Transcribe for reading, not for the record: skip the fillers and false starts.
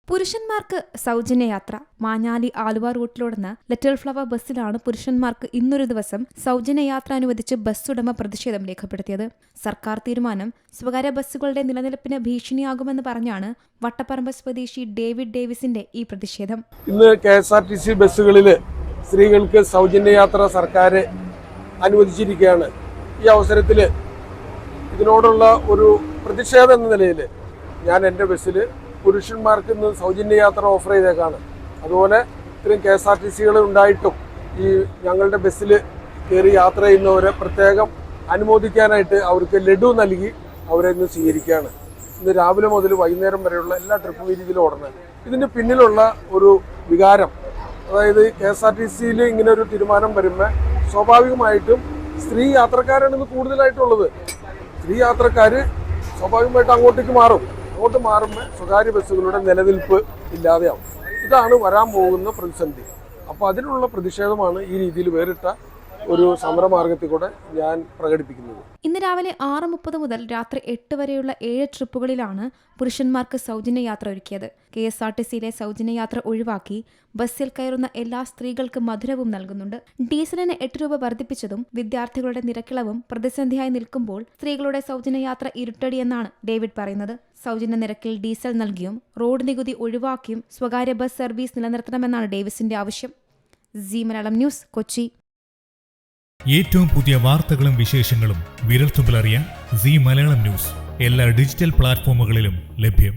പുരുഷന്മാർക്ക് സൗജന്യയാത്ര. Manjali Aluva റൂട്ടിലോടുന്ന little flower ബസ്സിലാണ് പുരുഷന്മാർക്ക് ഇന്നൊരു ദിവസം സൗജന്യയാത്ര അനുവദിച്ച് ബസ് ഉടമ പ്രതിഷേധം രേഖപ്പെടുത്തിയത്. സർക്കാർ തീരുമാനം സ്വകാര്യ ബസ്സുകളുടെ നിലനിൽപ്പിന് ഭീഷണിയാകുമെന്ന് പറഞ്ഞാണ് വട്ടപ്പറമ്പ് സ്വദേശി ഡേവിഡ് ഡേവിസിന്റെ ഈ പ്രതിഷേധം. ഇന്ന് KSRTC ബസ്സുകളിൽ സ്ത്രീകൾക്ക് സൗജന്യയാത്ര സർക്കാർ അനുവദിച്ചിരിക്കുകയാണ്. ഈ അവസരത്തിൽ ഇതിനോടുള്ള ഒരു പ്രതിഷേധം എന്ന നിലയിൽ ഞാൻ എൻ്റെ ബസ്സിൽ പുരുഷന്മാർക്ക് ഇന്ന് സൗജന്യയാത്ര ഓഫർ ചെയ്തേക്കാണ്. അതുപോലെ ഇത്രയും KSRTCകൾ ഉണ്ടായിട്ടും ഈ ഞങ്ങളുടെ ബസ്സിൽ കയറി യാത്ര ചെയ്യുന്നവരെ പ്രത്യേകം അനുമോദിക്കാനായിട്ട് അവർക്ക് ലഡു നൽകി അവരെ ഇന്ന് സ്വീകരിക്കുകയാണ്. ഇന്ന് രാവിലെ മുതൽ വൈകുന്നേരം വരെയുള്ള എല്ലാ ട്രിപ്പ് രീതിയിലും ഓടുന്നത്. ഇതിൻ്റെ പിന്നിലുള്ള ഒരു വികാരം, അതായത് KSRTCയിൽ ഇങ്ങനെ ഒരു തീരുമാനം വരുമ്പോൾ സ്വാഭാവികമായിട്ടും സ്ത്രീ യാത്രക്കാരാണ് ഇന്ന് കൂടുതലായിട്ടുള്ളത്. സ്ത്രീ യാത്രക്കാർ സ്വാഭാവികമായിട്ടും അങ്ങോട്ടേക്ക് മാറും. അങ്ങോട്ട് മാറുമ്പോൾ സ്വകാര്യ ബസ്സുകളുടെ നിലനിൽപ്പ് ഇല്ലാതെയാവും. ഇതാണ് വരാൻ പോകുന്ന പ്രതിസന്ധി. അപ്പോൾ അതിനുള്ള പ്രതിഷേധമാണ് ഈ രീതിയിൽ വേറിട്ട ഒരു സമരമാർഗത്തിൽ കൂടെ ഞാൻ പ്രകടിപ്പിക്കുന്നത്. ഇന്ന് രാവിലെ 6:30 മുതൽ രാത്രി 8 വരെയുള്ള 7 ട്രിപ്പുകളിലാണ് പുരുഷന്മാർക്ക് സൗജന്യയാത്ര ഒരുക്കിയത്. KSRTCയിലെ സൗജന്യയാത്ര ഒഴിവാക്കി ബസ്സിൽ കയറുന്ന എല്ലാ സ്ത്രീകൾക്കും മധുരവും നൽകുന്നുണ്ട്. ഡീസലിന് 8 രൂപ വർദ്ധിപ്പിച്ചതും വിദ്യാർത്ഥികളുടെ നിരക്കിളവും പ്രതിസന്ധിയായി നിൽക്കുമ്പോൾ സ്ത്രീകളുടെ സൗജന്യയാത്ര ഇരുട്ടടിയെന്നാണ് ഡേവിഡ് പറയുന്നത്. സൗജന്യ നിരക്കിൽ ഡീസൽ നൽകിയും റോഡ് നികുതി ഒഴിവാക്കിയും സ്വകാര്യ ബസ് സർവീസ് നിലനിർത്തണമെന്നാണ് ഡേവിസിന്റെ ആവശ്യം. Zee Malayalam news, Kochi. ഏറ്റവും പുതിയ വാർത്തകളും വിശേഷങ്ങളും വിരൽത്തുമ്പിലറിയാൻ സീ മലയാളം ന്യൂസ് എല്ലാ ഡിജിറ്റൽ പ്ലാറ്റ്ഫോമുകളിലും ലഭ്യം.